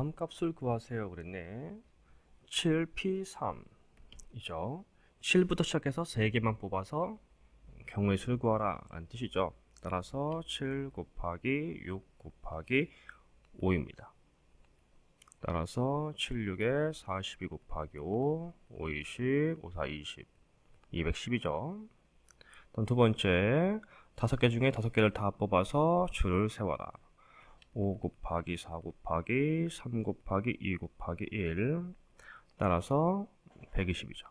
다음 값을 구하세요 그랬네. 7p3이죠. 7부터 시작해서 3개만 뽑아서 경우의 수를 구하라 라는 뜻이죠. 따라서 7 곱하기 6 곱하기 5입니다. 따라서 7, 6에 42 곱하기 5, 5, 20, 5, 4, 20, 210이죠. 두 번째, 5개 중에 5개를 다 뽑아서 줄을 세워라. 5 곱하기 4 곱하기 3 곱하기 2 곱하기 1 따라서 120이죠.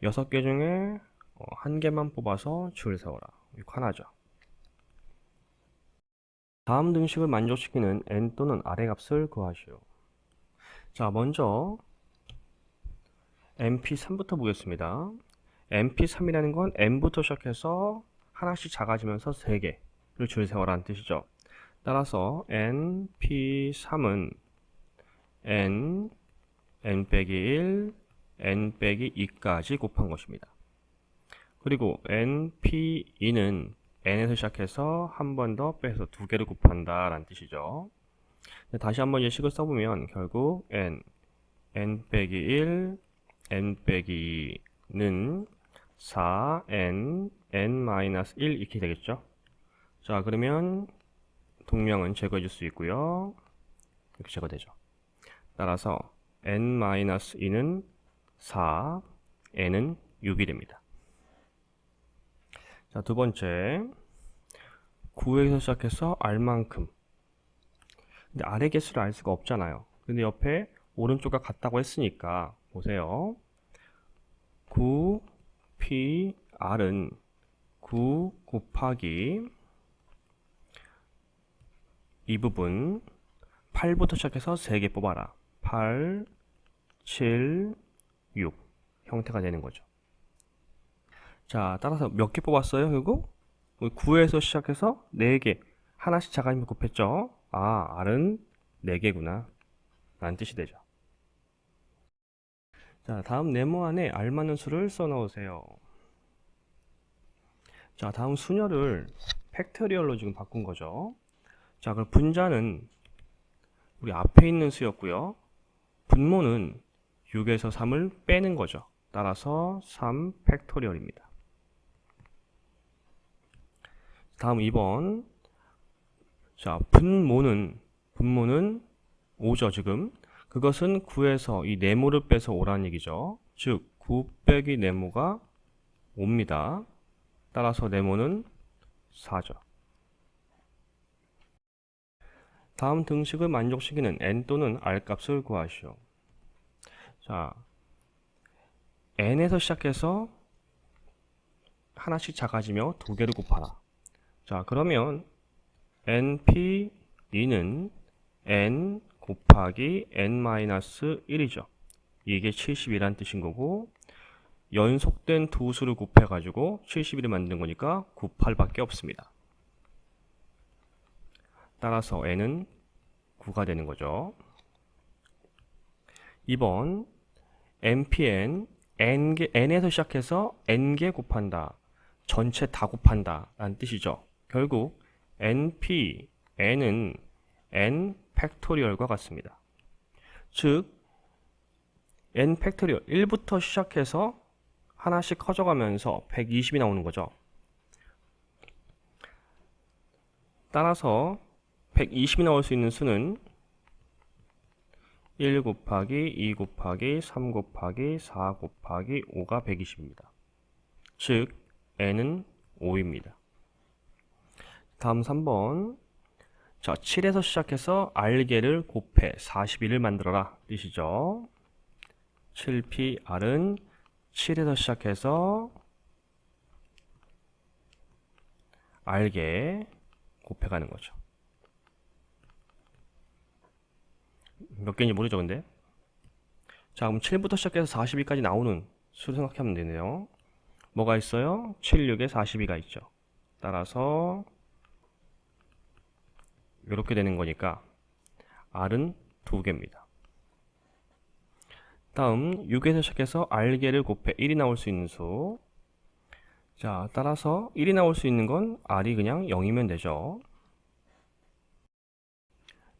6개 중에 1개만 뽑아서 줄 세워라. 이거 하나죠. 다음 등식을 만족시키는 n 또는 r의 값을 구하시오. 자, 먼저 mp3부터 보겠습니다. mp3이라는 건 n부터 시작해서 하나씩 작아지면서 3개를 줄 세워라는 뜻이죠. 따라서 np3은 n 빼기 1, n 빼기 2까지 곱한 것입니다. 그리고 np2는 n에서 시작해서 한 번 더 빼서 2개를 곱한다 라는 뜻이죠. 다시 한번 예식을 써보면 결국 n 빼기 1, n 빼기 2는 4n, n-1 이렇게 되겠죠. 자, 그러면 동명은 제거해 줄 수 있고요. 이렇게 제거되죠. 따라서 n-2는 4, n은 6이 됩니다. 자, 두 번째 9에서 시작해서 r만큼. 근데 r의 개수를 알 수가 없잖아요. 근데 옆에 오른쪽과 같다고 했으니까 보세요. 9pr은 9 곱하기 이 부분 8부터 시작해서 3개 뽑아라. 8, 7, 6 형태가 되는 거죠. 자, 따라서 몇 개 뽑았어요? 결국 9에서 시작해서 4개 하나씩 작아지면 곱했죠. 아, R은 4개구나 라는 뜻이 되죠. 자, 다음 네모 안에 알맞는 수를 써넣으세요. 자, 다음 수녀를 팩토리얼로 지금 바꾼 거죠. 자, 그럼 분자는 우리 앞에 있는 수였고요. 분모는 6에서 3을 빼는 거죠. 따라서 3 팩토리얼입니다. 다음 2번. 자, 분모는 5죠, 지금. 그것은 9에서 이 네모를 빼서 5라는 얘기죠. 즉, 9 빼기 네모가 5입니다. 따라서 네모는 4죠. 다음 등식을 만족시키는 n 또는 r 값을 구하시오. 자, n에서 시작해서 하나씩 작아지며 2개를 곱하라. 자, 그러면 np2는 n 곱하기 n-1이죠. 이게 70이란 뜻인 거고, 연속된 두 수를 곱해가지고 71을 만든 거니까 98밖에 없습니다. 따라서 n은 9가 되는 거죠. 2번 npn n에서 시작해서 n개 곱한다. 전체 다 곱한다 라는 뜻이죠. 결국 npn은 n 팩토리얼과 같습니다. 즉 n 팩토리얼 1부터 시작해서 하나씩 커져가면서 120이 나오는 거죠. 따라서 120이 나올 수 있는 수는 1 곱하기 2 곱하기 3 곱하기 4 곱하기 5가 120입니다. 즉 n은 5입니다. 다음 3번. 자, 7에서 시작해서 r개를 곱해 41을 만들어라 뜻이죠. 7pr은 7에서 시작해서 r개 곱해가는 거죠. 몇 개인지 모르죠, 근데. 자, 그럼 7부터 시작해서 42까지 나오는 수를 생각하면 되네요. 뭐가 있어요? 7, 6에 42가 있죠. 따라서 이렇게 되는 거니까 R은 2개입니다. 다음 6에서 시작해서 R개를 곱해 1이 나올 수 있는 수. 자, 따라서 1이 나올 수 있는 건 R이 그냥 0이면 되죠.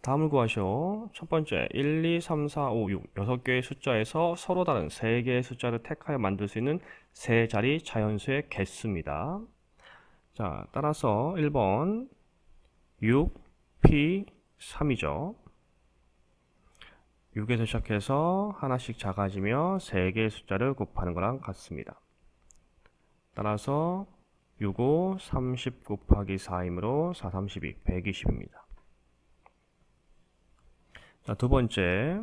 다음을 구하시오. 첫 번째, 1, 2, 3, 4, 5, 6 6개의 숫자에서 서로 다른 3개의 숫자를 택하여 만들 수 있는 세 자리 자연수의 개수입니다. 자, 따라서 1번 6, P, 3이죠. 6에서 시작해서 하나씩 작아지며 3개의 숫자를 곱하는 거랑 같습니다. 따라서 6, 5, 30 곱하기 4이므로 4, 32, 120입니다. 자, 두 번째,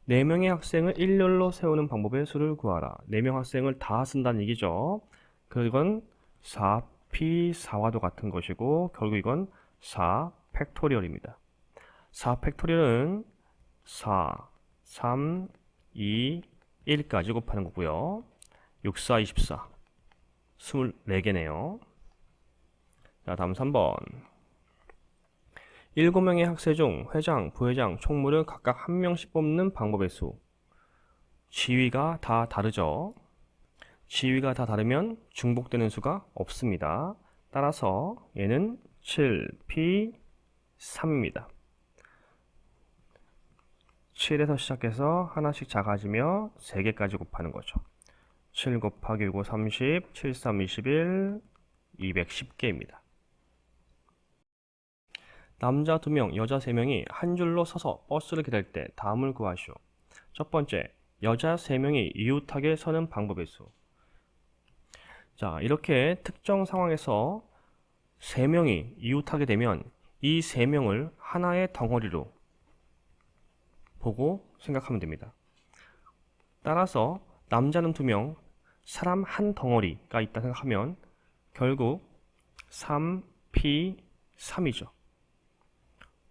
4명의 학생을 일렬로 세우는 방법의 수를 구하라. 4명 학생을 다 쓴다는 얘기죠. 그건 4p4와도 같은 것이고 결국 이건 4 팩토리얼입니다. 4 팩토리얼은 4, 3, 2, 1까지 곱하는 거고요. 6, 4, 24 24개네요. 자, 다음 3번. 7명의 학생 중 회장, 부회장, 총무를 각각 1명씩 뽑는 방법의 수. 지위가 다 다르죠. 지위가 다 다르면 중복되는 수가 없습니다. 따라서 얘는 7p3입니다. 7에서 시작해서 하나씩 작아지며 3개까지 곱하는 거죠. 7 곱하기 6, 5, 30, 7, 3, 21, 210개입니다. 남자 2명, 여자 3명이 한 줄로 서서 버스를 기다릴 때 다음을 구하시오. 첫 번째, 여자 3명이 이웃하게 서는 방법의 수. 자, 이렇게 특정 상황에서 3명이 이웃하게 되면 이 3명을 하나의 덩어리로 보고 생각하면 됩니다. 따라서 남자는 2명, 사람 한 덩어리가 있다 생각하면 결국 3p3이죠.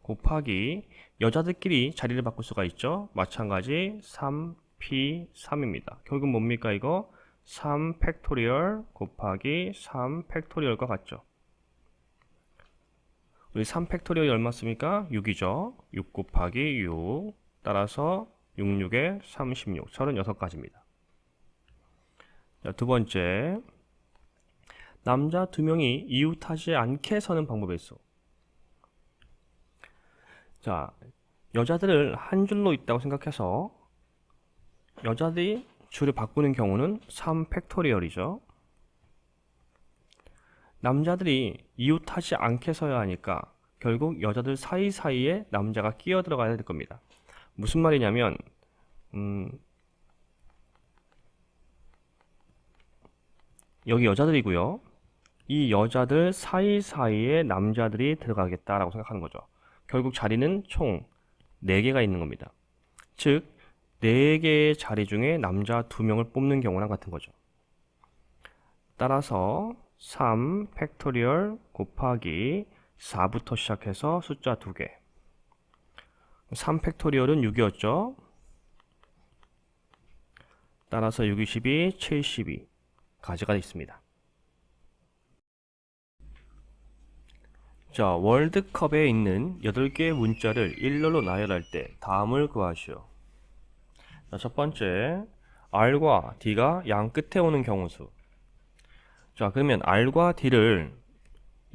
곱하기 여자들끼리 자리를 바꿀 수가 있죠. 마찬가지 3p3입니다. 결국 뭡니까 이거? 3 팩토리얼 곱하기 3 팩토리얼과 같죠. 우리 3 팩토리얼이 얼마 씁니까? 6이죠. 6 곱하기 6 따라서 6, 6에 36, 36가지입니다. 자, 두 번째, 남자 2명이 이웃하지 않게 서는 방법의 수. 자, 여자들을 한 줄로 있다고 생각해서 여자들이 줄을 바꾸는 경우는 3 팩토리얼이죠. 남자들이 이웃하지 않게 서야 하니까 결국 여자들 사이사이에 남자가 끼어 들어가야 될 겁니다. 무슨 말이냐면 여기 여자들이고요. 이 여자들 사이사이에 남자들이 들어가겠다라고 생각하는 거죠. 결국 자리는 총 4개가 있는 겁니다. 즉 4개의 자리 중에 남자 2명을 뽑는 경우랑 같은 거죠. 따라서 3 팩토리얼 곱하기 4부터 시작해서 숫자 2개. 3 팩토리얼은 6이었죠. 따라서 6, 22, 72 가지가 있습니다. 자, 월드컵에 있는 8개의 문자를 일렬로 나열할 때 다음을 구하시오. 자, 첫 번째, R과 D가 양 끝에 오는 경우수. 자, 그러면 R과 D를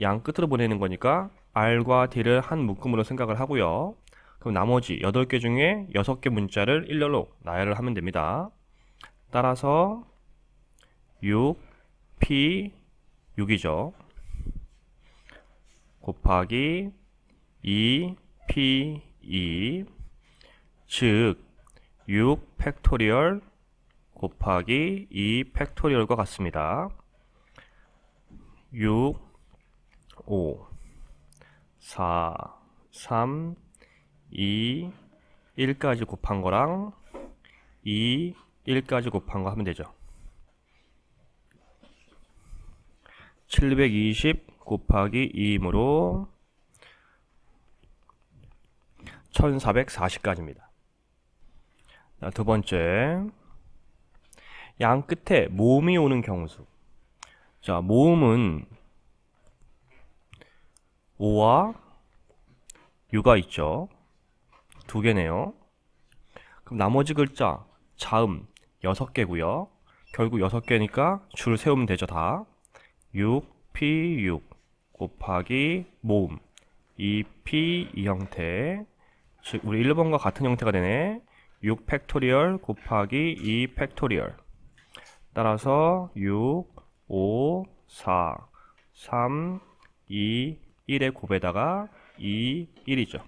양 끝으로 보내는 거니까 R과 D를 한 묶음으로 생각을 하고요. 그럼 나머지 8개 중에 6개 문자를 일렬로 나열을 하면 됩니다. 따라서 6, P, 6이죠. 곱하기 2, P, 2, 즉 6 팩토리얼 곱하기 2 팩토리얼과 같습니다. 6, 5, 4, 3, 2, 1까지 곱한 거랑 2, 1까지 곱한 거 하면 되죠. 720 곱하기 2이므로 1440까지입니다. 자, 두 번째, 양 끝에 모음이 오는 경우수. 자, 모음은 5와 6가 있죠. 2개네요. 그럼 나머지 글자 자음 6개고요. 결국 6개니까 줄 세우면 되죠. 다 6, P6 곱하기 모음 2p 이 형태, 즉 우리 1번과 같은 형태가 되네. 6 팩토리얼 곱하기 2 팩토리얼. 따라서 6, 5, 4, 3, 2, 1의 곱에다가 2, 1이죠.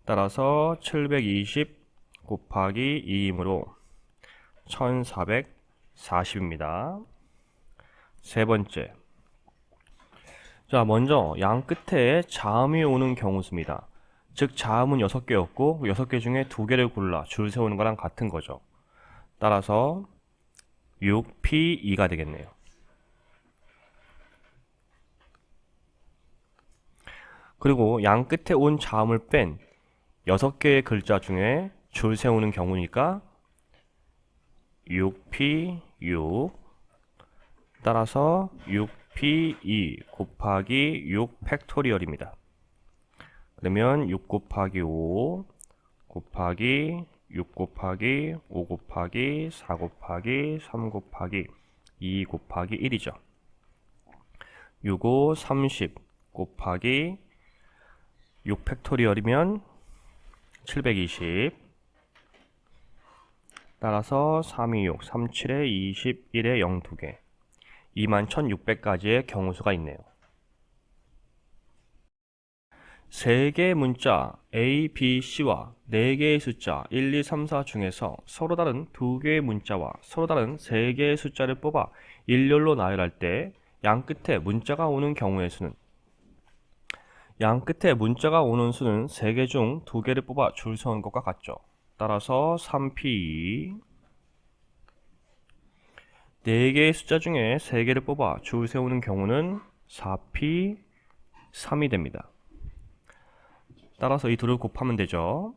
따라서 720 곱하기 2이므로 1440입니다. 세 번째. 자, 먼저 양 끝에 자음이 오는 경우 수입니다. 즉 자음은 6개였고 6개 중에 2개를 골라 줄 세우는 거랑 같은 거죠. 따라서 6P2가 되겠네요. 그리고 양 끝에 온 자음을 뺀 6개의 글자 중에 줄 세우는 경우니까 6P6 따라서 6P2 곱하기 6 팩토리얼입니다. 그러면 6 곱하기 5 곱하기 6 곱하기 5 곱하기 4 곱하기 3 곱하기 2 곱하기 1이죠. 6, 5, 30 곱하기 6 팩토리얼이면 720 따라서 326, 37에 21에 0 2개 21,600가지의 경우수가 있네요. 3개의 문자 A, B, C와 4개의 숫자 1, 2, 3, 4 중에서 서로 다른 2개의 문자와 서로 다른 3개의 숫자를 뽑아 일렬로 나열할 때 양 끝에 문자가 오는 경우의 수는 양 끝에 문자가 오는 수는 3개 중 2개를 뽑아 줄 세우는 것과 같죠. 따라서 3P 4개의 숫자 중에 3개를 뽑아 줄 세우는 경우는 4P 3이 됩니다. 따라서 이 둘을 곱하면 되죠.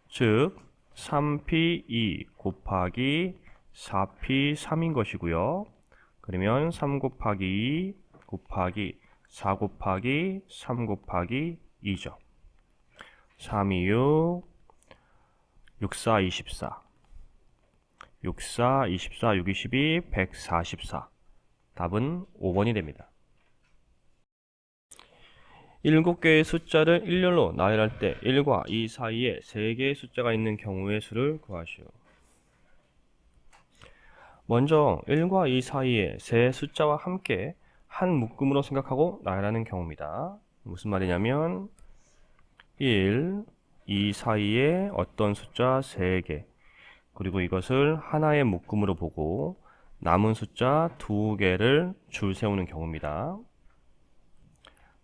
즉 3P2 곱하기 4P 3인 것이고요. 그러면 3 곱하기 2 곱하기 4 곱하기 3 곱하기 2죠. 3, 2, 6 6, 4, 24 6, 4, 24, 6, 22, 144 답은 5번이 됩니다. 7개의 숫자를 일렬로 나열할 때 1과 2 사이에 3개의 숫자가 있는 경우의 수를 구하시오. 먼저 1과 2 사이에 세 숫자와 함께 한 묶음으로 생각하고 나열하는 경우입니다. 무슨 말이냐면 1, 2 사이에 어떤 숫자 3개 그리고 이것을 하나의 묶음으로 보고 남은 숫자 2개를 줄 세우는 경우입니다.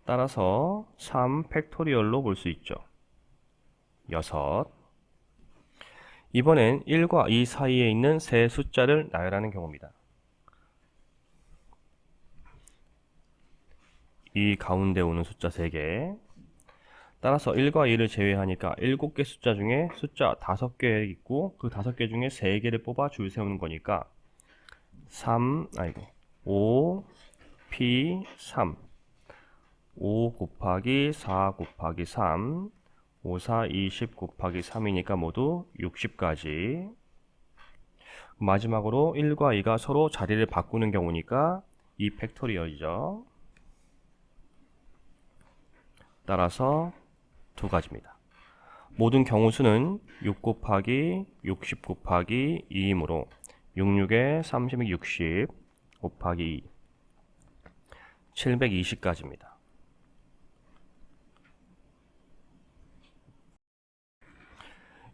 따라서 3 팩토리얼로 볼 수 있죠. 6. 이번엔 1과 2 사이에 있는 세 숫자를 나열하는 경우입니다. 이 가운데 오는 숫자 3개 따라서 1과 2를 제외하니까 7개 숫자 중에 숫자 5개 있고 그 5개 중에 3개를 뽑아 줄 세우는 거니까 5 P 3 5 곱하기 4 곱하기 3 5, 4, 20 곱하기 3이니까 모두 60까지. 마지막으로 1과 2가 서로 자리를 바꾸는 경우니까 2 팩토리얼이죠. 따라서 두 가지입니다. 모든 경우수는 6 곱하기 60 곱하기 2이므로 66에 30이 60 곱하기 2 720까지입니다.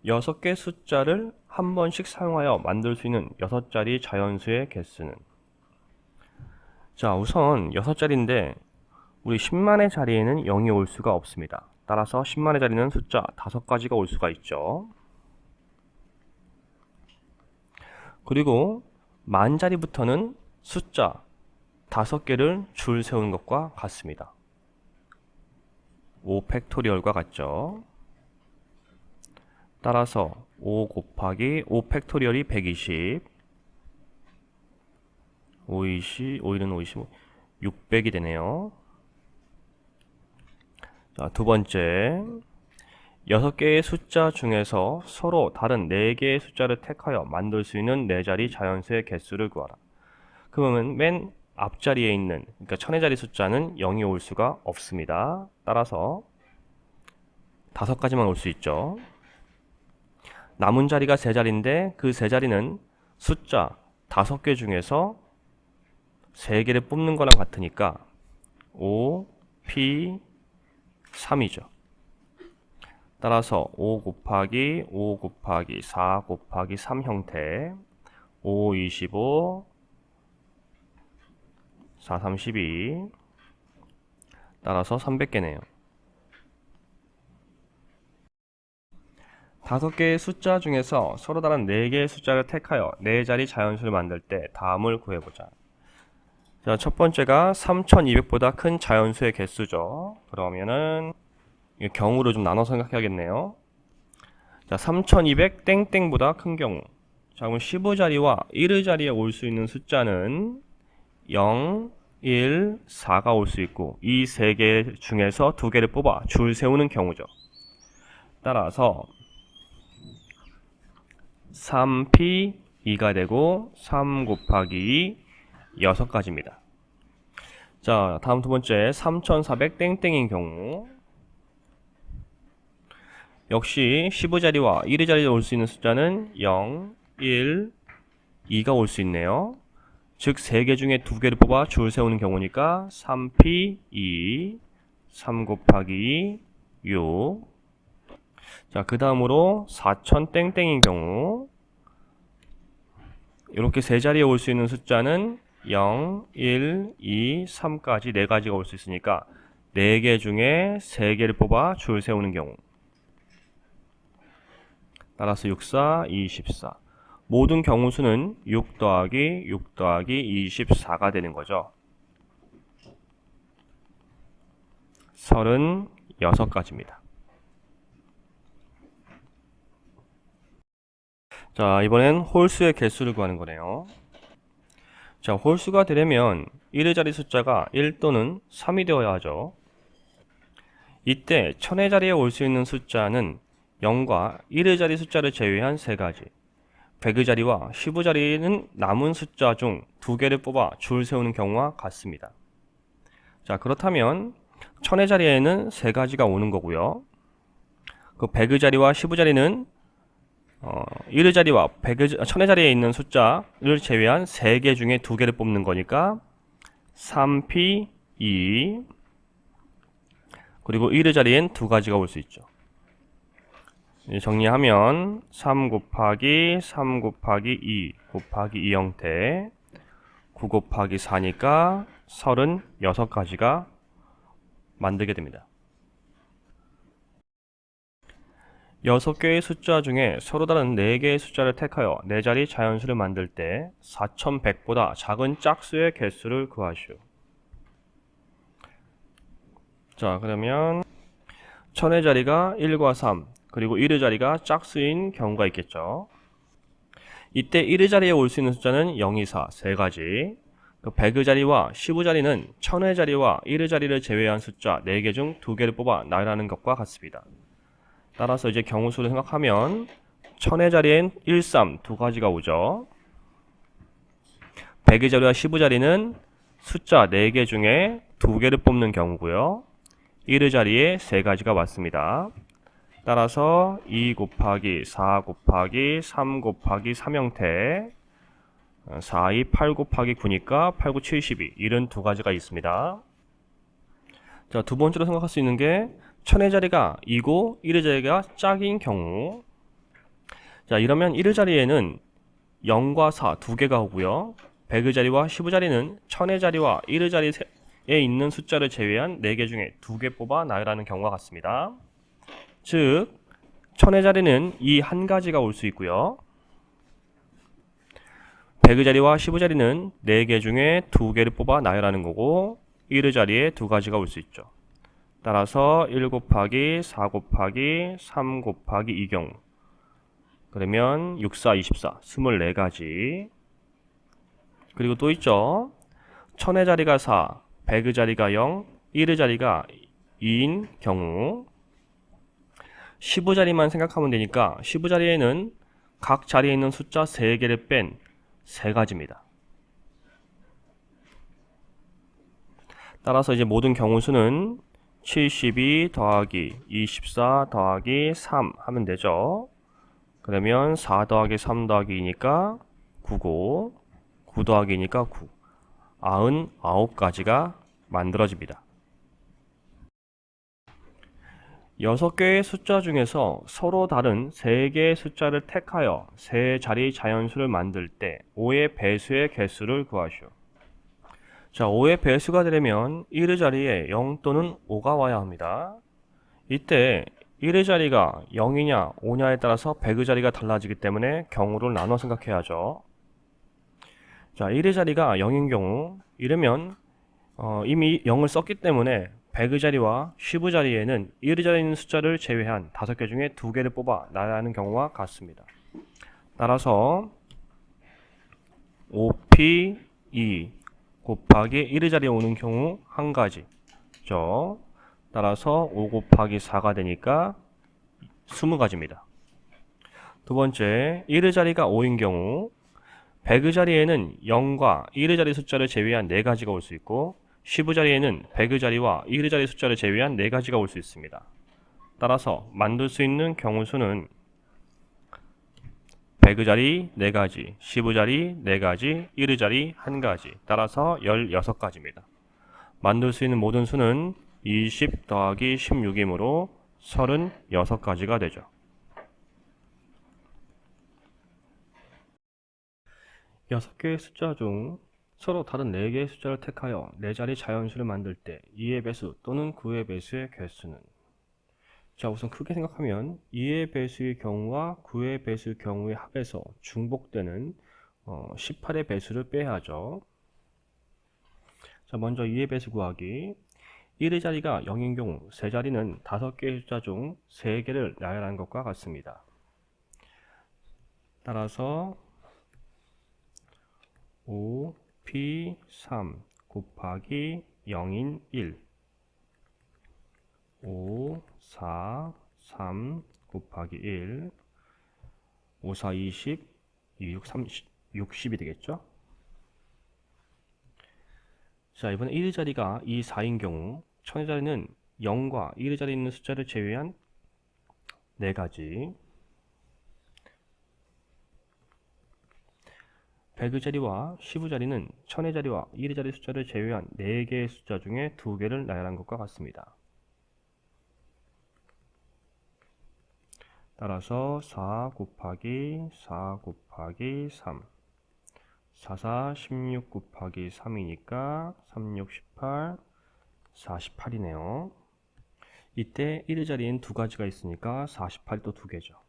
여섯 개 숫자를 한 번씩 사용하여 만들 수 있는 6자리 자연수의 개수는 자 우선 6자리인데 우리 10만의 자리에는 0이 올 수가 없습니다. 따라서 10만의 자리는 숫자 5가지가 올 수가 있죠. 그리고 만 자리부터는 숫자 5개를 줄 세우는 것과 같습니다. 5 팩토리얼과 같죠. 따라서 5 곱하기 5 팩토리얼이 120 5일은 55 600이 되네요. 자, 두 번째 6개의 숫자 중에서 서로 다른 4개의 숫자를 택하여 만들 수 있는 4자리 자연수의 개수를 구하라. 그러면 맨 앞자리에 있는, 그러니까 천의 자리 숫자는 0이 올 수가 없습니다. 따라서 5가지만 올 수 있죠. 남은 자리가 3자리인데 그 3자리는 숫자 5개 중에서 3개를 뽑는 거랑 같으니까 5, P, 3이죠. 따라서 5 곱하기 5 곱하기 4 곱하기 3 형태 5, 25, 4, 32 따라서 300개네요. 5개의 숫자 중에서 서로 다른 4개의 숫자를 택하여 4자리 자연수를 만들 때 다음을 구해보자. 자, 첫 번째가 3200보다 큰 자연수의 개수죠. 그러면은 경우로 좀 나눠서 생각해야겠네요. 자, 3200 땡땡보다 큰 경우. 자, 그럼 15자리와 1의 자리에 올 수 있는 숫자는 0, 1, 4가 올 수 있고 이 3개 중에서 2개를 뽑아 줄 세우는 경우죠. 따라서 3P 2가 되고 3 곱하기 2 6가지입니다. 자, 다음 두 번째 3400 땡땡인 경우 역시 15자리와 1의 자리에 올 수 있는 숫자는 0, 1, 2가 올 수 있네요. 즉 3개 중에 2개를 뽑아 줄 세우는 경우니까 3P 2, 3 곱하기 6. 자, 그 다음으로 4000 땡땡인 경우 이렇게 3자리에 올 수 있는 숫자는 0, 1, 2, 3까지 4가지가 올 수 있으니까 4개 중에 3개를 뽑아 줄 세우는 경우 따라서 6, 4, 24 모든 경우수는 6 더하기 6 더하기 24가 되는 거죠. 36가지입니다. 자, 이번엔 홀수의 개수를 구하는 거네요. 자, 홀수가 되려면 1의 자리 숫자가 1 또는 3이 되어야 하죠. 이때 천의 자리에 올 수 있는 숫자는 0과 1의 자리 숫자를 제외한 3가지, 100의 자리와 10의 자리는 남은 숫자 중 2개를 뽑아 줄 세우는 경우와 같습니다. 자, 그렇다면 천의 자리에는 3가지가 오는 거고요. 그 100의 자리와 10의 자리는 1의 자리와 1000의 자리에 있는 숫자를 제외한 3개 중에 2개를 뽑는 거니까 3P 2 그리고 1의 자리엔 2가지가 올 수 있죠. 정리하면 3 곱하기 3 곱하기 2 곱하기 2 형태 9 곱하기 4니까 36가지가 만들게 됩니다. 6개의 숫자 중에 서로 다른 4개의 숫자를 택하여 4자리 자연수를 만들 때 4100보다 작은 짝수의 개수를 구하시오. 자, 그러면 1000의 자리가 1과 3 그리고 1의 자리가 짝수인 경우가 있겠죠. 이때 1의 자리에 올 수 있는 숫자는 0, 2, 4 3가지, 100의 자리와 10의 자리는 1000의 자리와 1의 자리를 제외한 숫자 4개 중 2개를 뽑아 나열하는 것과 같습니다. 따라서 이제 경우수를 생각하면 1000의 자리엔 1, 3 2가지가 오죠. 100의 자리와 10의 자리는 숫자 4개 중에 2개를 뽑는 경우고요. 1의 자리에 3가지가 왔습니다. 따라서 2 곱하기 4 곱하기 3 곱하기 3 형태 4, 2, 8 곱하기 9니까 8, 9, 72 72가지가 있습니다. 자, 두 번째로 생각할 수 있는 게 1000의 자리가 2고 1의 자리가 짝인 경우. 자, 이러면 1의 자리에는 0과 4 2개가 오고요. 100의 자리와 10의 자리는 1000의 자리와 1의 자리에 있는 숫자를 제외한 4개 중에 2개 뽑아 나열하는 경우가 같습니다. 즉 1000의 자리는 이 한 가지가 올 수 있고요. 100의 자리와 10의 자리는 4개 중에 2개를 뽑아 나열하는 거고 1의 자리에 2가지가 올 수 있죠. 따라서 1 곱하기 4 곱하기 3 곱하기 2 경우 그러면 6, 4, 24 24가지. 그리고 또 있죠. 1000의 자리가 4 100의 자리가 0 1의 자리가 2인 경우 10의 자리만 생각하면 되니까 10의 자리에는 각 자리에 있는 숫자 3개를 뺀 3가지입니다. 따라서 이제 모든 경우수는 72 더하기 24 더하기 3 하면 되죠. 그러면 4 더하기 3 더하기 2니까 9고 9 더하기 2니까 9. 99가지가 만들어집니다. 6개의 숫자 중에서 서로 다른 3개의 숫자를 택하여 세 자리 자연수를 만들 때 5의 배수의 개수를 구하시오. 자, 5의 배수가 되려면 1의 자리에 0 또는 5가 와야 합니다. 이때 1의 자리가 0이냐 5냐에 따라서 100의 자리가 달라지기 때문에 경우를 나눠 생각해야죠. 자, 1의 자리가 0인 경우 이러면 이미 0을 썼기 때문에 100의 자리와 10의 자리에는 1의 자리에 있는 숫자를 제외한 5개 중에 2개를 뽑아 놔야 하는 경우와 같습니다. 따라서 5P2 곱하기 1의 자리에 오는 경우 한 가지죠. 따라서 5 곱하기 4가 되니까 20가지입니다. 두 번째, 1의 자리가 5인 경우 100의 자리에는 0과 1의 자리 숫자를 제외한 4가지가 올 수 있고 10의 자리에는 100의 자리와 1의 자리 숫자를 제외한 4가지가 올 수 있습니다. 따라서 만들 수 있는 경우 수는 100의 자리 4가지, 10의 자리 4가지, 1의 자리 1가지, 따라서 16가지입니다. 만들 수 있는 모든 수는 20 더하기 16이므로 36가지가 되죠. 6개의 숫자 중 서로 다른 4개의 숫자를 택하여 4자리 자연수를 만들 때 2의 배수 또는 9의 배수의 개수는, 자, 우선 크게 생각하면 2의 배수의 경우와 9의 배수의 경우의 합에서 중복되는 18의 배수를 빼야 하죠. 자, 먼저 2의 배수 구하기. 1의 자리가 0인 경우 세 자리는 5개의 숫자 중 3개를 나열하는 것과 같습니다. 따라서 5P3 곱하기 0인 1 5, 4, 3 곱하기 1 5, 4, 20 2, 6, 30, 60이 되겠죠? 자, 이번에 1의 자리가 2, 4인 경우 1000의 자리는 0과 1의 자리에 있는 숫자를 제외한 4가지, 100의 자리와 10의 자리는 1000의 자리와 1의 자리 숫자를 제외한 4개의 숫자 중에 2개를 나열한 것과 같습니다. 따라서 4 곱하기 4 곱하기 3 4, 4, 16 곱하기 3이니까 3, 6, 18 48이네요. 이때 1의 자리엔 2가지가 있으니까 48이 또 2개죠.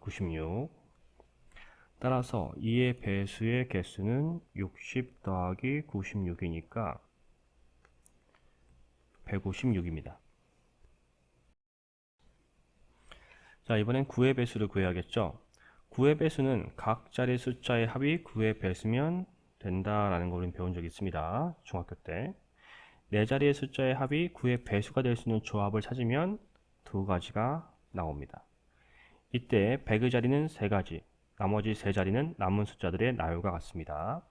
96. 따라서 2의 배수의 개수는 60 더하기 96이니까 156입니다. 자, 이번엔 9의 배수를 구해야겠죠. 9의 배수는 각 자리 숫자의 합이 9의 배수면 된다라는 걸 배운 적이 있습니다. 중학교 때. 4자리의 숫자의 합이 9의 배수가 될 수 있는 조합을 찾으면 2가지가 나옵니다. 이때 100의 자리는 3가지, 나머지 3자리는 남은 숫자들의 나열과 같습니다.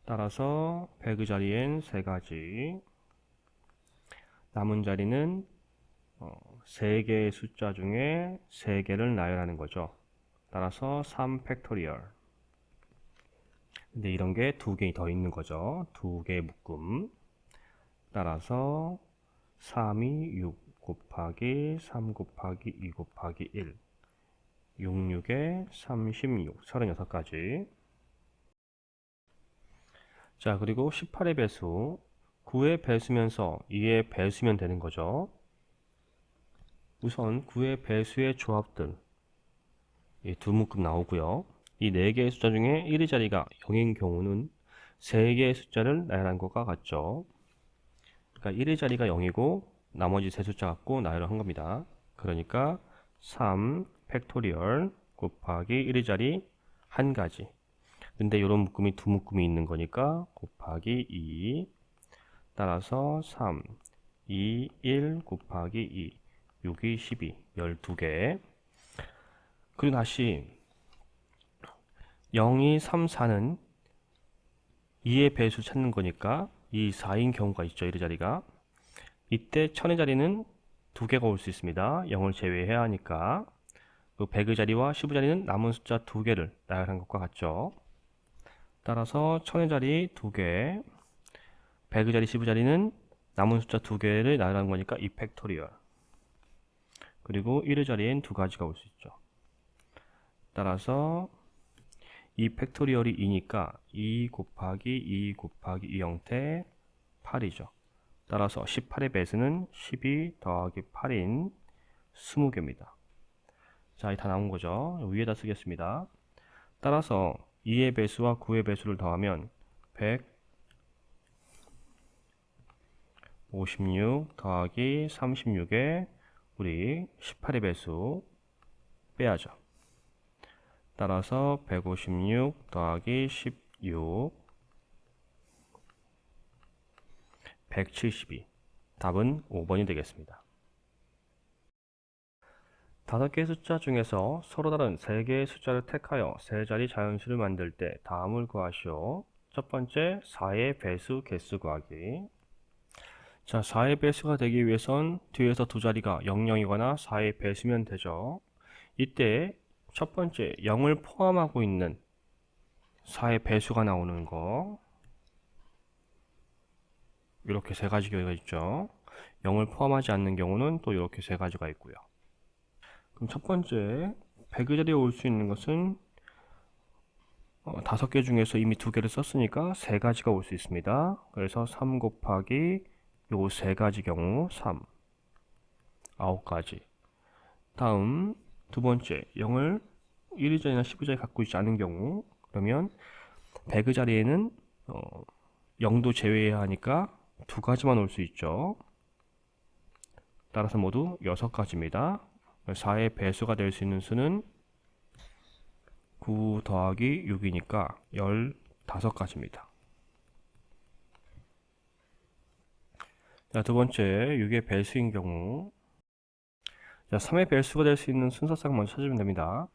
따라서 100의 자리엔 3가지, 남은 자리는 3개의 숫자 중에 3개를 나열하는 거죠. 따라서 3 팩토리얼. 근데 이런 게 2개 더 있는 거죠. 2개의 묶음. 따라서 3이 6 곱하기 3 곱하기 2 곱하기 1 66에 36 36가지. 자, 그리고 18의 배수 9의 배수면서 2의 배수면 되는 거죠. 우선 9의 배수의 조합들 이 2묶음 나오고요. 이 4개의 숫자 중에 1의 자리가 0인 경우는 3개의 숫자를 나열한 것과 같죠. 그러니까 1의 자리가 0이고 나머지 3숫자 갖고 나열을 한 겁니다. 그러니까 3 팩토리얼 곱하기 1의 자리 1가지. 근데 이런 묶음이 2묶음이 있는 거니까 곱하기 2. 따라서 3 2 1 곱하기 2 6이 12 12개. 그리고 다시 0, 2, 3, 4는 2의 배수 찾는 거니까 2, 4인 경우가 있죠. 1의 자리가. 이때 1000의 자리는 두 개가 올 수 있습니다. 0을 제외해야 하니까. 그 100의 자리와 10의 자리는 남은 숫자 두 개를 나열한 것과 같죠. 따라서 1000의 자리 두 개, 100의 자리, 10의 자리는 남은 숫자 두 개를 나열한 거니까 2 팩토리얼. 그리고 1의 자리엔 두 가지가 올 수 있죠. 따라서 2 팩토리얼이 2니까 2 곱하기 2 곱하기 이 형태 8이죠. 따라서 18의 배수는 12 더하기 8인 20개입니다. 자, 다 나온 거죠. 위에다 쓰겠습니다. 따라서 2의 배수와 9의 배수를 더하면 156 더하기 36에 우리 18의 배수 빼야죠. 따라서 156 더하기 16 172. 답은 5번이 되겠습니다. 5개의 숫자 중에서 서로 다른 3개의 숫자를 택하여 세 자리 자연수를 만들 때 다음을 구하시오. 첫 번째, 4의 배수 개수 구하기. 자, 4의 배수가 되기 위해선 뒤에서 두 자리가 00이거나 4의 배수면 되죠. 이때 첫 번째 0을 포함하고 있는 4의 배수가 나오는 거, 이렇게 세 가지 경우가 있죠. 0을 포함하지 않는 경우는 또 이렇게 세 가지가 있고요. 그럼 첫 번째 100의 자리에 올 수 있는 것은 5개 중에서 이미 2개를 썼으니까 3가지가 올 수 있습니다. 그래서 3 곱하기 요 3가지 경우 3, 9가지. 다음 두 번째 0을 1의 자리나 10의 자리 갖고 있지 않은 경우, 그러면 100의 자리에는 0도 제외해야 하니까 2가지만 올 수 있죠. 따라서 모두 6가지입니다. 4의 배수가 될 수 있는 수는 9 더하기 6이니까 15가지입니다. 자, 두 번째 6의 배수인 경우, 자, 3의 배수가 될 수 있는 순서상을 먼저 찾으면 됩니다.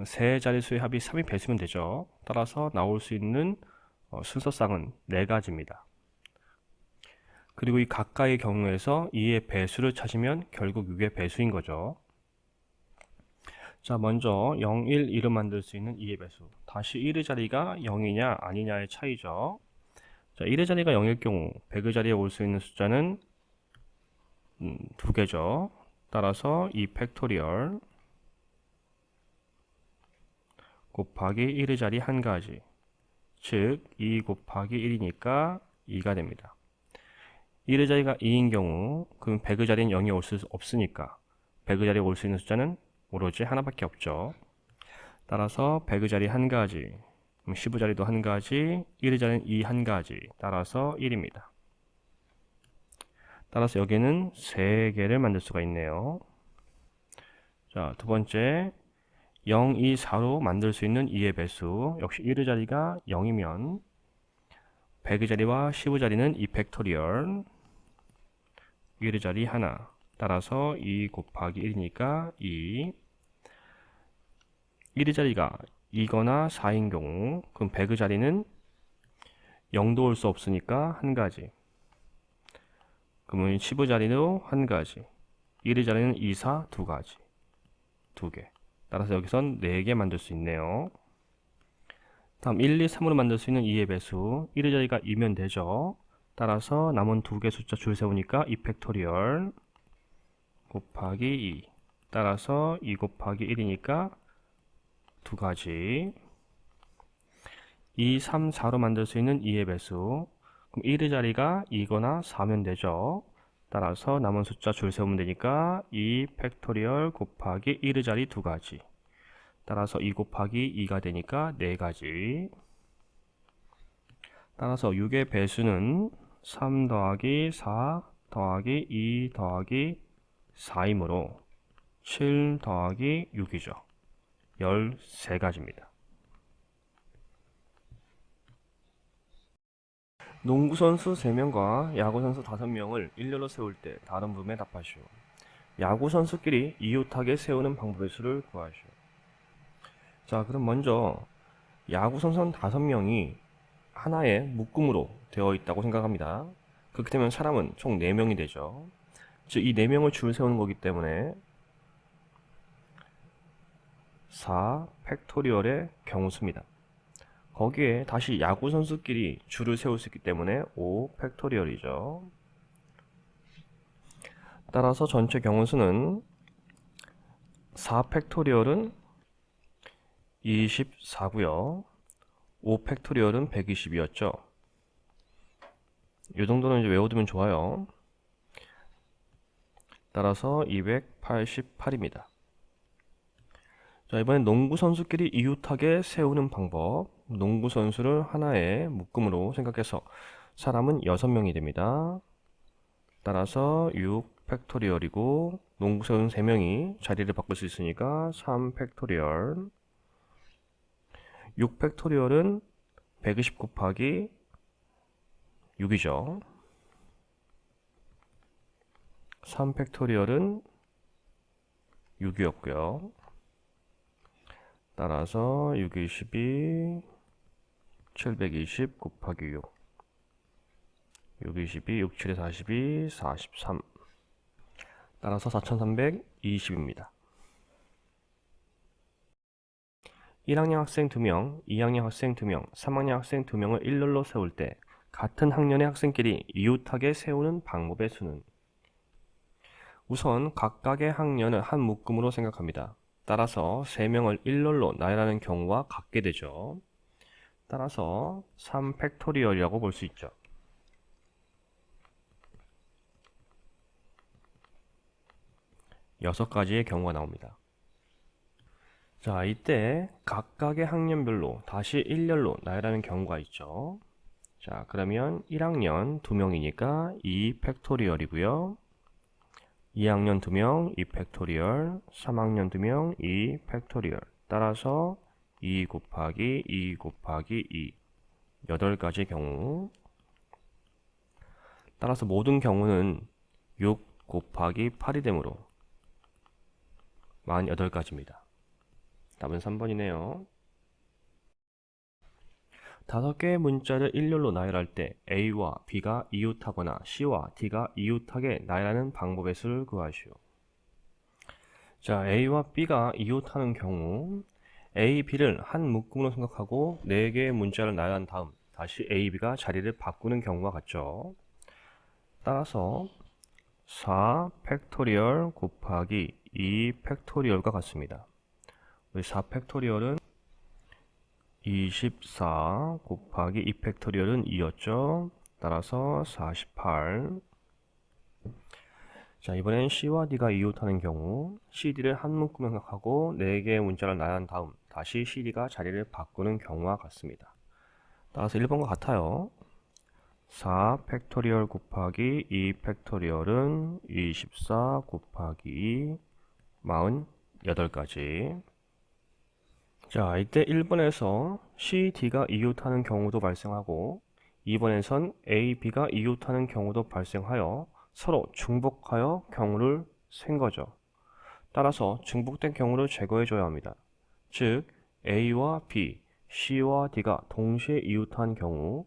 세 자릿수의 합이 3이 배수면 되죠. 따라서 나올 수 있는 순서상은 4가지입니다. 그리고 이 각각의 경우에서 2의 배수를 찾으면 결국 6의 배수인 거죠. 자, 먼저 0, 1, 2로 만들 수 있는 2의 배수. 다시 1의 자리가 0이냐 아니냐의 차이죠. 자, 1의 자리가 0일 경우 100의 자리에 올 수 있는 숫자는 2개죠. 따라서 2 팩토리얼 곱하기 1의 자리 1가지, 즉 2 곱하기 1이니까 2가 됩니다. 1의 자리가 2인 경우, 그럼 100의 자리는 0이 올 수 없으니까 100의 자리에 올 수 있는 숫자는 오로지 하나밖에 없죠. 따라서 100의 자리 1가지, 10의 자리도 1가지, 1의 자리는 2 1가지, 따라서 1입니다. 따라서 여기는 3개를 만들 수가 있네요. 자, 두 번째 0, 2, 4로 만들 수 있는 2의 배수, 역시 1의 자리가 0이면 100의 자리와 10의 자리는 2 팩토리얼, 1의 자리 하나, 따라서 2 곱하기 1이니까 2. 1의 자리가 2거나 4인 경우, 그럼 100의 자리는 0도 올 수 없으니까 1가지, 그러면 10의 자리도 1가지, 1의 자리는 2, 4, 2가지, 2개. 따라서 여기선 4개 만들 수 있네요. 다음 1, 2, 3으로 만들 수 있는 2의 배수, 1의 자리가 2면 되죠. 따라서 남은 2개 숫자 줄 세우니까 2 팩토리얼 곱하기 2, 따라서 2 곱하기 1이니까 2가지. 2, 3, 4로 만들 수 있는 2의 배수, 그럼 1의 자리가 2거나 4면 되죠. 따라서 남은 숫자 줄 세우면 되니까 2 팩토리얼 곱하기 1의 자리 2가지, 따라서 2 곱하기 2가 되니까 4가지. 따라서 6의 배수는 3 더하기 4 더하기 2 더하기 4이므로 7 더하기 6이죠. 13가지입니다. 농구선수 3명과 야구선수 5명을 일렬로 세울 때 다른 부분에 답하시오. 야구선수끼리 이웃하게 세우는 방법의 수를 구하시오. 자, 그럼 먼저 야구 선수 5명이 하나의 묶음으로 되어 있다고 생각합니다. 그렇게 되면 사람은 총 4명이 되죠. 즉, 이 4명을 줄 세우는 거기 때문에 4 팩토리얼의 경우수입니다. 거기에 다시 야구 선수끼리 줄을 세울 수 있기 때문에 5 팩토리얼이죠. 따라서 전체 경우수는 4 팩토리얼은 24고요. 5 팩토리얼은 120이었죠. 이 정도는 이제 외워두면 좋아요. 따라서 288입니다. 자, 이번엔 농구 선수끼리 이웃하게 세우는 방법. 농구 선수를 하나의 묶음으로 생각해서 사람은 6명이 됩니다. 따라서 6 팩토리얼이고 농구 선수 3명이 자리를 바꿀 수 있으니까 3 팩토리얼. 6 팩토리얼은 120 곱하기 6이죠. 3 팩토리얼은 6이었고요. 따라서 6, 22, 720 곱하기 6. 6, 22, 6, 7에 42, 43. 따라서 4320입니다. 1학년 학생 2명, 2학년 학생 2명, 3학년 학생 2명을 일렬로 세울 때 같은 학년의 학생끼리 이웃하게 세우는 방법의 수는? 우선 각각의 학년을 한 묶음으로 생각합니다. 따라서 3명을 일렬로 나열하는 경우와 같게 되죠. 따라서 3 팩토리얼이라고 볼 수 있죠. 여섯 가지의 경우가 나옵니다. 자, 이때 각각의 학년별로 다시 일렬로 나열하는 경우가 있죠. 자, 그러면 1학년 2명이니까 2 팩토리얼이고요. 2학년 2명 2 팩토리얼, 3학년 2명 2 팩토리얼. 따라서 2 곱하기 2 곱하기 2. 8가지 경우. 따라서 모든 경우는 6 곱하기 8이 되므로 48가지입니다. 답은 3번이네요. 5개의 문자를 일렬로 나열할 때 A와 B가 이웃하거나 C와 D가 이웃하게 나열하는 방법의 수를 구하시오. 자, A와 B가 이웃하는 경우 A, B를 한 묶음으로 생각하고 4개의 문자를 나열한 다음 다시 A, B가 자리를 바꾸는 경우와 같죠. 따라서 4 팩토리얼 곱하기 2 팩토리얼과 같습니다. 우리 4 팩토리얼은 24 곱하기 2 팩토리얼은 2였죠. 따라서 48. 자, 이번엔 C와 D가 이웃하는 경우 CD를 한 묶음으로 생각하고 4개의 문자를 나열한 다음 다시 CD가 자리를 바꾸는 경우와 같습니다. 따라서 1번과 같아요. 4 팩토리얼 곱하기 2 팩토리얼은 24 곱하기 48가지. 자, 이때 1번에서 C, D가 이웃하는 경우도 발생하고 2번에선 A, B가 이웃하는 경우도 발생하여 서로 중복하여 경우를 센 거죠. 따라서 중복된 경우를 제거해 줘야 합니다. 즉 A와 B, C와 D가 동시에 이웃한 경우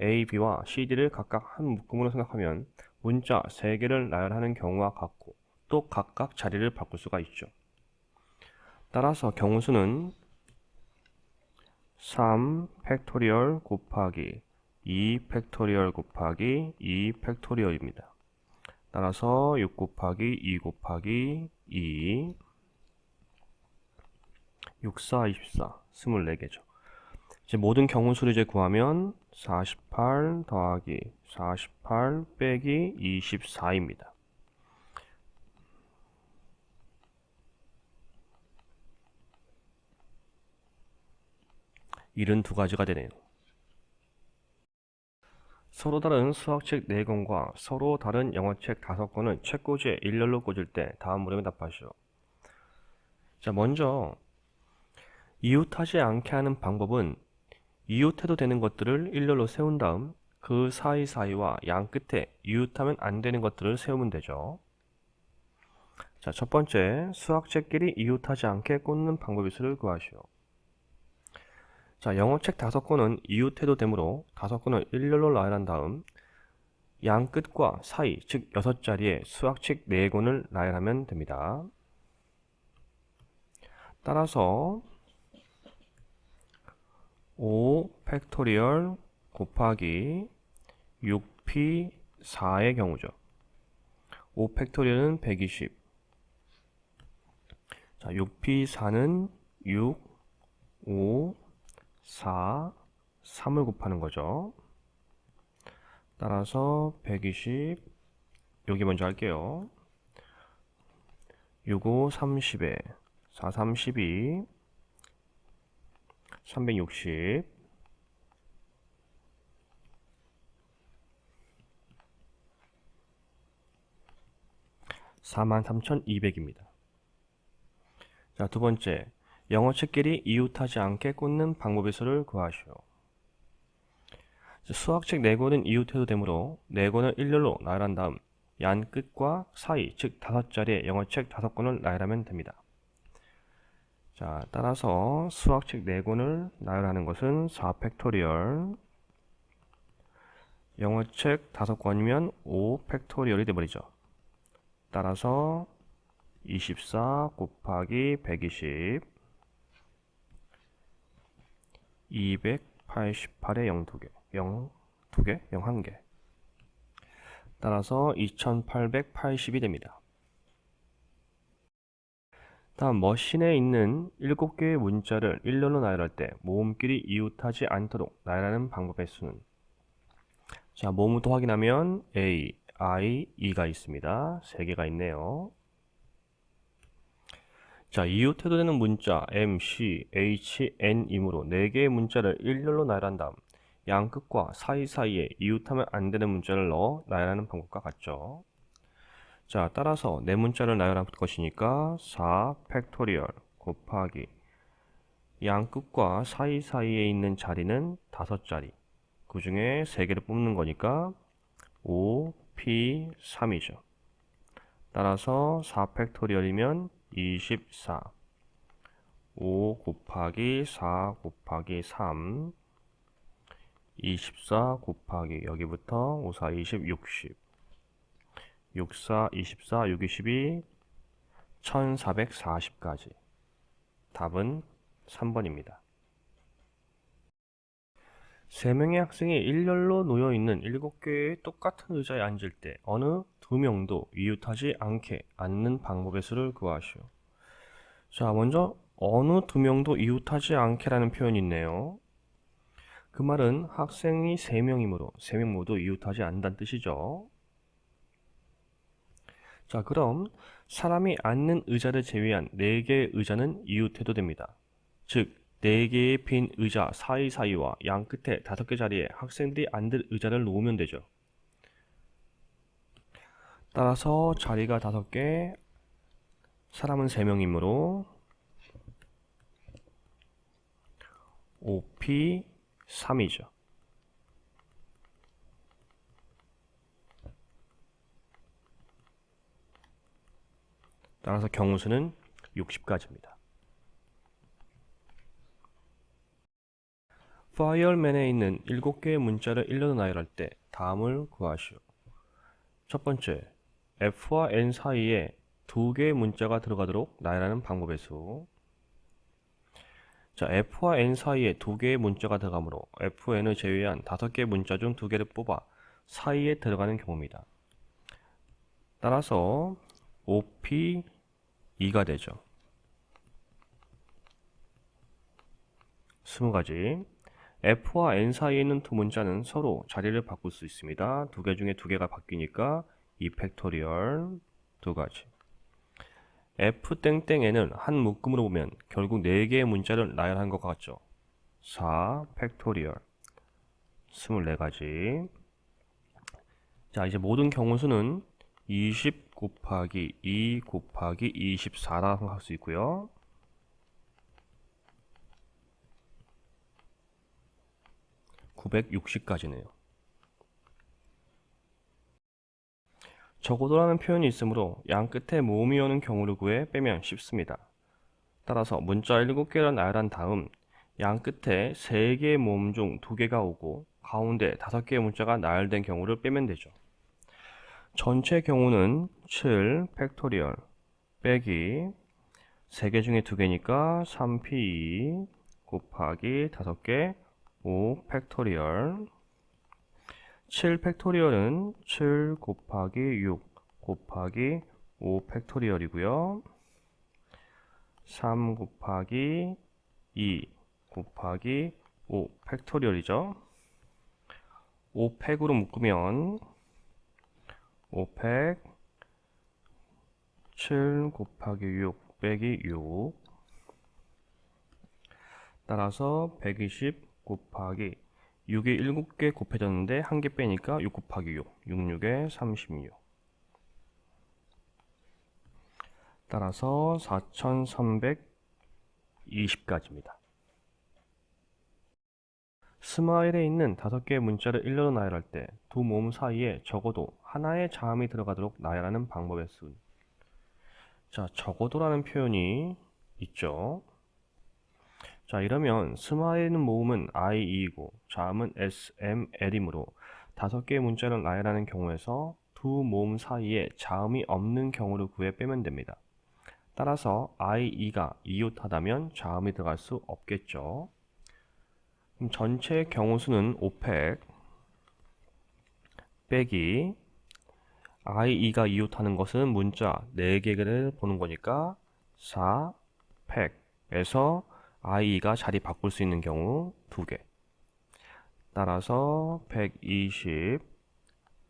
A, B와 C, D를 각각 한 묶음으로 생각하면 문자 3개를 나열하는 경우와 같고 또 각각 자리를 바꿀 수가 있죠. 따라서 경우수는 3 팩토리얼 곱하기 2 팩토리얼 곱하기 2 팩토리얼입니다. 따라서 6 곱하기 2 곱하기 2 6, 4, 24 24개죠. 이제 모든 경우수를 이제 구하면 48 더하기 48 빼기 24입니다. 72가지가 되네요. 서로 다른 수학책 4권과 서로 다른 영어책 5권을 책꽂이에 일렬로 꽂을 때 다음 물음에 답하시오. 자, 먼저 이웃하지 않게 하는 방법은 이웃해도 되는 것들을 일렬로 세운 다음 그 사이사이와 양 끝에 이웃하면 안 되는 것들을 세우면 되죠. 자, 첫 번째, 수학책끼리 이웃하지 않게 꽂는 방법의 수를 구하시오. 자, 영어책 5권은 이웃해도 되므로 5권을 일렬로 나열한 다음 양 끝과 사이, 즉 6자리에 수학책 4권을 나열하면 됩니다. 따라서 5 팩토리얼 곱하기 6p 4의 경우죠. 5 팩토리얼은 120. 자, 6p 4는 6, 5, 4, 3을 곱하는 거죠. 따라서 120, 여기 먼저 할게요. 6, 5, 30에 4, 32, 360, 43,200입니다. 자, 두 번째, 영어책끼리 이웃하지 않게 꽂는 방법의 수를 구하시오. 수학책 4권은 이웃해도 되므로 4권을 일렬로 나열한 다음 양 끝과 사이, 즉 5자리에 영어책 5권을 나열하면 됩니다. 자, 따라서 수학책 4권을 나열하는 것은 4 팩토리얼, 영어책 5권이면 5 팩토리얼이 되어버리죠. 따라서 24 곱하기 120, 288에 0 2개, 0 2개, 0 1개. 따라서 2880이 됩니다. 다음 머신에 있는 7개의 문자를 일렬로 나열할 때 모음끼리 이웃하지 않도록 나열하는 방법의 수는, 자, 모음부터 확인하면 A, I, E가 있습니다. 3개가 있네요. 자, 이웃해도 되는 문자 M, C, H, N이므로 4개의 문자를 일렬로 나열한 다음 양 끝과 사이사이에 이웃하면 안 되는 문자를 넣어 나열하는 방법과 같죠. 자, 따라서 4문자를 나열할 것이니까 4 팩토리얼 곱하기 양 끝과 사이사이에 있는 자리는 5자리, 그 중에 3개를 뽑는 거니까 5p3이죠. 따라서 4 팩토리얼이면 24, 5 곱하기 4 곱하기 3, 24 곱하기 여기부터 5, 4, 20, 60, 6, 4, 24, 6, 22, 1440까지. 답은 3번입니다. 3명의 학생이 일렬로 놓여있는 7개의 똑같은 의자에 앉을 때 어느 2명도 이웃하지 않게 앉는 방법의 수를 구하시오. 자, 먼저 어느 2명도 이웃하지 않게라는 표현이 있네요. 그 말은 학생이 3명이므로 3명 모두 이웃하지 않는다는 뜻이죠. 자, 그럼 사람이 앉는 의자를 제외한 4개의 의자는 이웃해도 됩니다. 즉 4개의 빈 의자 사이사이와 양 끝에 5개 자리에 학생들이 앉을 의자를 놓으면 되죠. 따라서 자리가 5개, 사람은 3명이므로 5p3이죠. 따라서 경우수는 60가지입니다. 파이어맨에 있는 7개의 문자를 일렬로 나열할 때 다음을 구하시오. 첫 번째, F와 N 사이에 2개의 문자가 들어가도록 나열하는 방법의 수. 자, F와 N 사이에 2개의 문자가 들어가므로 FN을 제외한 5개의 문자 중 2개를 뽑아 사이에 들어가는 경우입니다. 따라서 5P2가 되죠. 20가지. F와 N 사이에 있는 2 문자는 서로 자리를 바꿀 수 있습니다. 2개 중에 2개가 바뀌니까 2 팩토리얼 2가지. F땡땡N은 한 묶음으로 보면 결국 4개의 문자를 나열한 것 같죠. 4 팩토리얼 24가지. 자, 이제 모든 경우수는 20 곱하기 2 곱하기 24라고 할 수 있고요. (960가지네요) 적어도라는 표현이 있으므로 양 끝에 모음이 오는 경우를 구해 빼면 쉽습니다. 따라서 문자 7개를 나열한 다음 양 끝에 3개의 모음 중 2개가 오고 가운데 5개의 문자가 나열된 경우를 빼면 되죠. 전체 경우는 7 팩토리얼 빼기 3개 중에 2개니까 3p 곱하기 5개 5 팩토리얼. 7 팩토리얼은 7 곱하기 6 곱하기 5 팩토리얼이고요. 3 곱하기 2 곱하기 5 팩토리얼이죠. 5팩으로 묶으면 5팩 7 곱하기 6 빼기 6 따라서 120 곱하기 6이 7개 곱해졌는데 1개 빼니까 6 곱하기 6 66에 36 따라서 4320까지입니다. 스마일에 있는 5개의 문자를 일렬로 나열할 때 두 모음 사이에 적어도 하나의 자음이 들어가도록 나열하는 방법의 순. 자, 적어도라는 표현이 있죠. 자, 이러면 스마일에 있는 모음은 I, E이고 자음은 S, M, L이므로 5개의 문자를 나열하는 경우에서 두 모음 사이에 자음이 없는 경우를 구해 빼면 됩니다. 따라서 I, E가 이웃하다면 자음이 들어갈 수 없겠죠. 그럼 전체 경우 수는 5팩 빼기 I, E가 이웃하는 것은 문자 4개를 보는 거니까 4팩에서 I, E가 자리 바꿀 수 있는 경우 2개 따라서 120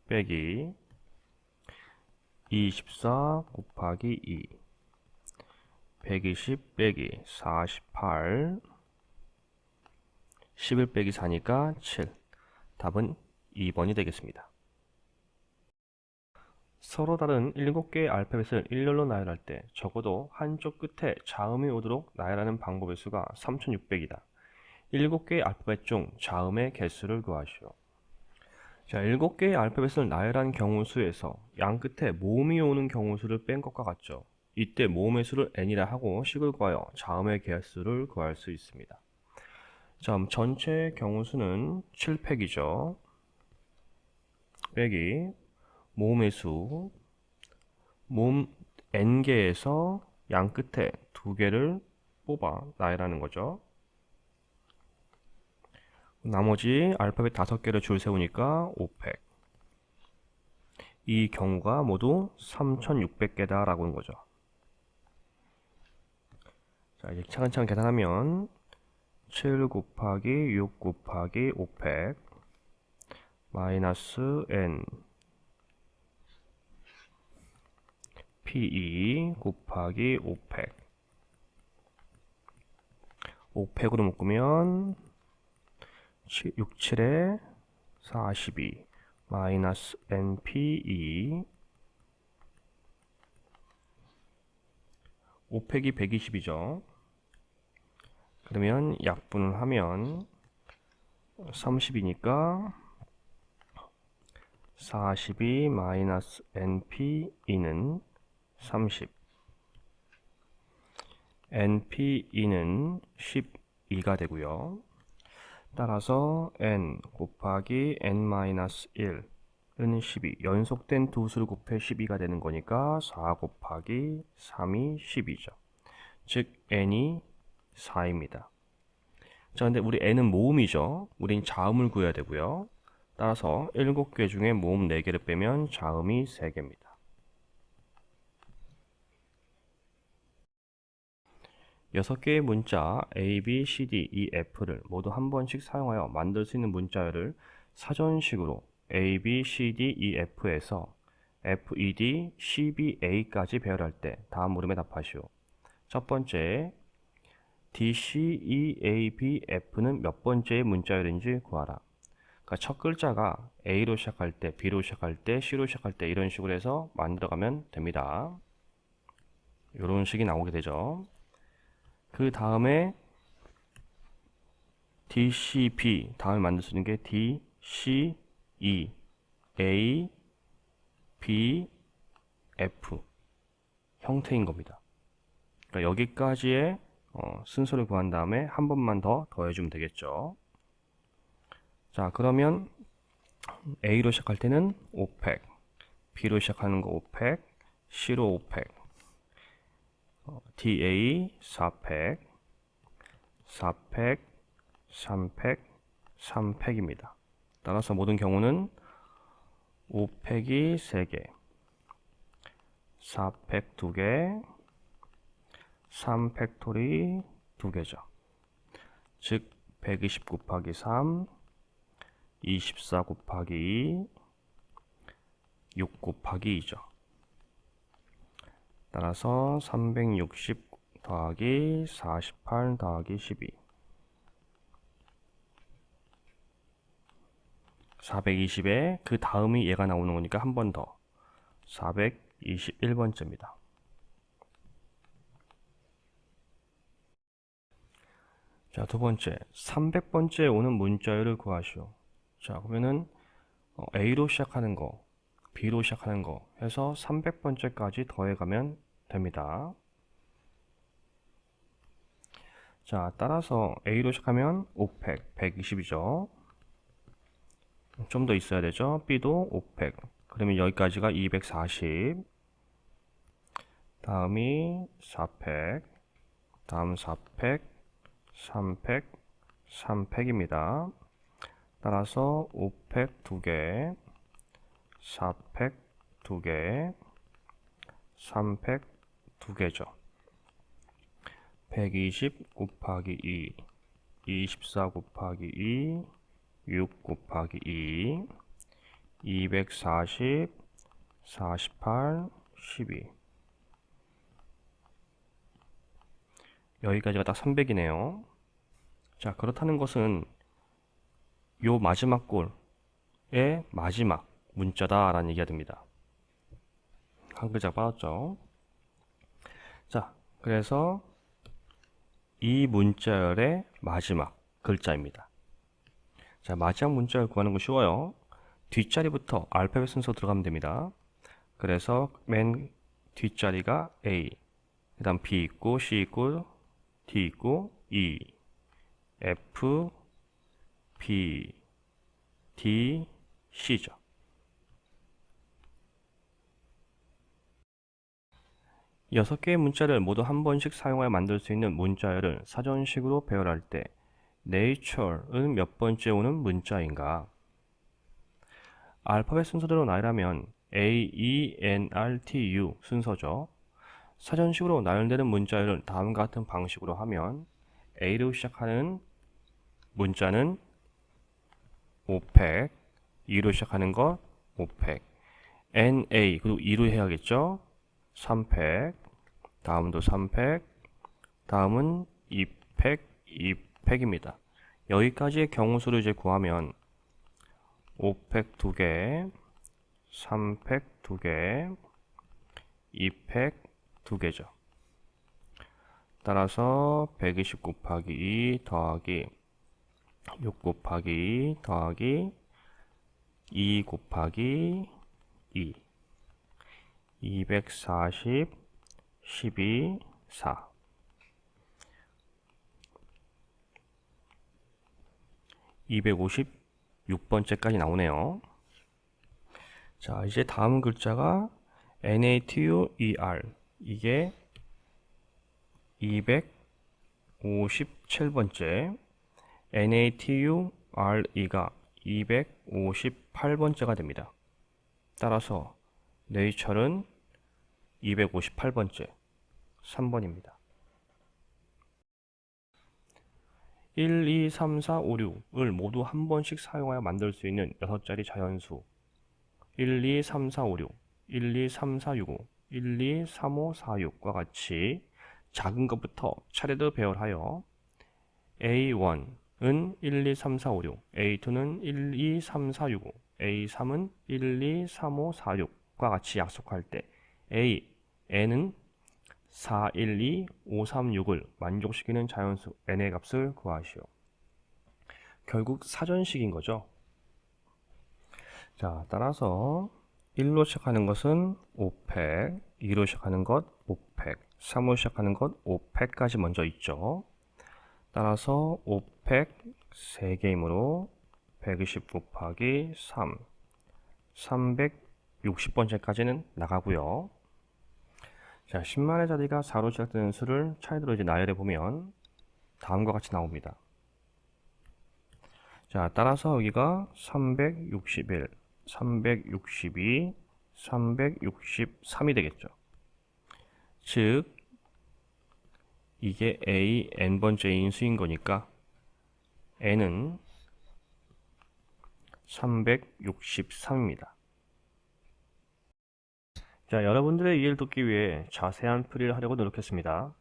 빼기 24 곱하기 2 120 빼기 48 11 빼기 4니까 7 답은 2번이 되겠습니다. 서로 다른 7개의 알파벳을 일렬로 나열할 때 적어도 한쪽 끝에 자음이 오도록 나열하는 방법의 수가 3600이다. 7개의 알파벳 중 자음의 개수를 구하시오. 자, 7개의 알파벳을 나열한 경우 수에서 양 끝에 모음이 오는 경우 수를 뺀 것과 같죠. 이때 모음의 수를 n이라 하고 식을 구하여 자음의 개수를 구할 수 있습니다. 자, 전체 경우 수는 7팩이죠. 빼기 모음의 수, 모음 n개에서 양 끝에 2개를 뽑아 나열하는 거죠. 나머지 알파벳 5개를 줄 세우니까 5팩. 이 경우가 모두 3600개다 라고 하는 거죠. 자, 이제 차근차근 계산하면 7 곱하기 6 곱하기 5팩 마이너스 n P2 곱하기 5팩 5팩으로 묶으면 6, 7에 42 마이너스 NP2 5팩이 120이죠. 그러면 약분을 하면 30이니까 42 마이너스 NP2는 30 NP2는 12가 되고요. 따라서 n 곱하기 n-1은 12 연속된 두 수를 곱해 12가 되는 거니까 4 곱하기 3이 12죠. 즉 n이 4입니다. 자, 근데 우리 n은 모음이죠. 우린 자음을 구해야 되고요. 따라서 7개 중에 모음 4개를 빼면 자음이 3개입니다. 6개의 문자 A, B, C, D, E, F를 모두 한 번씩 사용하여 만들 수 있는 문자열을 사전식으로 A, B, C, D, E, F에서 F, E, D, C, B, A까지 배열할 때 다음 물음에 답하시오. 첫 번째, D, C, E, A, B, F는 몇 번째의 문자열인지 구하라. 그러니까 첫 글자가 A로 시작할 때, B로 시작할 때, C로 시작할 때 이런 식으로 해서 만들어가면 됩니다. 이런 식이 나오게 되죠. 그 다음에 D, C, B 다음에 만들 수 있는 게 D, C, E, A, B, F 형태인 겁니다. 그러니까 여기까지의 순서를 구한 다음에 한 번만 더 더해주면 되겠죠. 자, 그러면 A로 시작할 때는 5팩, B로 시작하는 거 5팩, C로 5팩, DA 4팩, 4팩, 3팩, 3팩입니다. 따라서 모든 경우는 5팩이 3개, 4팩 2개, 3팩토리 2개죠. 즉 120 곱하기 3, 24 곱하기 2, 6 곱하기 2죠. 따라서 360 더하기 48 더하기 12, 420에 그 다음이 얘가 나오는 거니까 한 번 더 421번째입니다. 자, 두 번째 300번째에 오는 문자열을 구하시오. 자, 그러면은 A로 시작하는 거, B로 시작하는 거 해서 300번째까지 더해가면 됩니다. 자, 따라서 A로 시작하면 5팩, 120이죠. 좀 더 있어야 되죠. B도 5팩. 그러면 여기까지가 240. 다음이 4팩. 다음 4팩, 3팩, 3팩입니다. 따라서 5팩 2개, 4팩 2개, 3팩 2개죠. 120 곱하기 2, 24 곱하기 2, 6 곱하기 2, 240, 48, 12. 여기까지가 딱 300이네요. 자, 그렇다는 것은 요 마지막 꼴의 마지막 문자다 라는 얘기가 됩니다. 한 글자 빠졌죠. 자, 그래서 이 문자열의 마지막 글자입니다. 자, 마지막 문자열 구하는 거 쉬워요. 뒷자리부터 알파벳 순서 들어가면 됩니다. 그래서 맨 뒷자리가 A, 그 다음 B 있고 C 있고 D 있고 E, F, B, D, C죠. 여섯 개의 문자를 모두 한 번씩 사용하여 만들 수 있는 문자열을 사전식으로 배열할 때 nature은 몇 번째 오는 문자인가? 알파벳 순서대로 나열하면 A, E, N, R, T, U 순서죠. 사전식으로 나열되는 문자열을 다음과 같은 방식으로 하면 A로 시작하는 문자는 5팩, E로 시작하는 것 5팩, NA 그리고 E로 해야겠죠. 3팩, 다음도 3팩, 다음은 2팩, 2팩입니다. 여기까지의 경우수를 이제 구하면 5팩 2개, 3팩 2개, 2팩 2개죠. 따라서 120 곱하기 2 더하기 6 곱하기 2 더하기 2 곱하기 2, 240, 12, 4. 256번째까지 나오네요. 자, 이제 다음 글자가 NATUER. 이게 257번째, NATURE가 258번째가 됩니다. 따라서 네이처는 258번째, 3번입니다. 1, 2, 3, 4, 5, 6을 모두 한 번씩 사용하여 만들 수 있는 6자리 자연수 1, 2, 3, 4, 5, 6, 1, 2, 3, 4, 6, 5, 1, 2, 3, 5, 4, 6과 같이 작은 것부터 차례로 배열하여 A1은 1, 2, 3, 4, 5, 6, A2는 1, 2, 3, 4, 6, 5, A3은 1, 2, 3, 5, 4, 6과 같이 약속할 때 N은 4, 1, 2, 5, 3, 6을 만족시키는 자연수 n의 값을 구하시오. 결국 사전식인 거죠. 자, 따라서 1로 시작하는 것은 5팩, 2로 시작하는 것 5팩, 3으로 시작하는 것 5팩까지 먼저 있죠. 따라서 5팩 3개이므로 120 곱하기 3, 360번째까지는 나가고요. 자, 10만의 자리가 4로 시작되는 수를 차례대로 이제 나열해 보면 다음과 같이 나옵니다. 자, 따라서 여기가 361, 362, 363이 되겠죠. 즉, 이게 A, n번째인 수인 거니까 n은 363입니다. 자, 여러분들의 이해를 돕기 위해 자세한 풀이를 하려고 노력했습니다.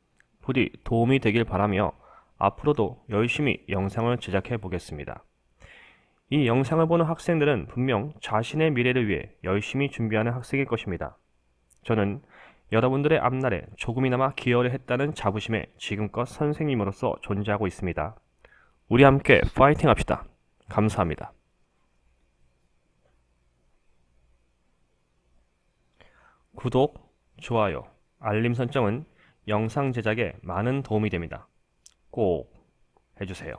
부디 도움이 되길 바라며 앞으로도 열심히 영상을 제작해 보겠습니다. 이 영상을 보는 학생들은 분명 자신의 미래를 위해 열심히 준비하는 학생일 것입니다. 저는 여러분들의 앞날에 조금이나마 기여를 했다는 자부심에 지금껏 선생님으로서 존재하고 있습니다. 우리 함께 파이팅 합시다. 감사합니다. 구독, 좋아요, 알림 설정은 영상 제작에 많은 도움이 됩니다. 꼭 해주세요.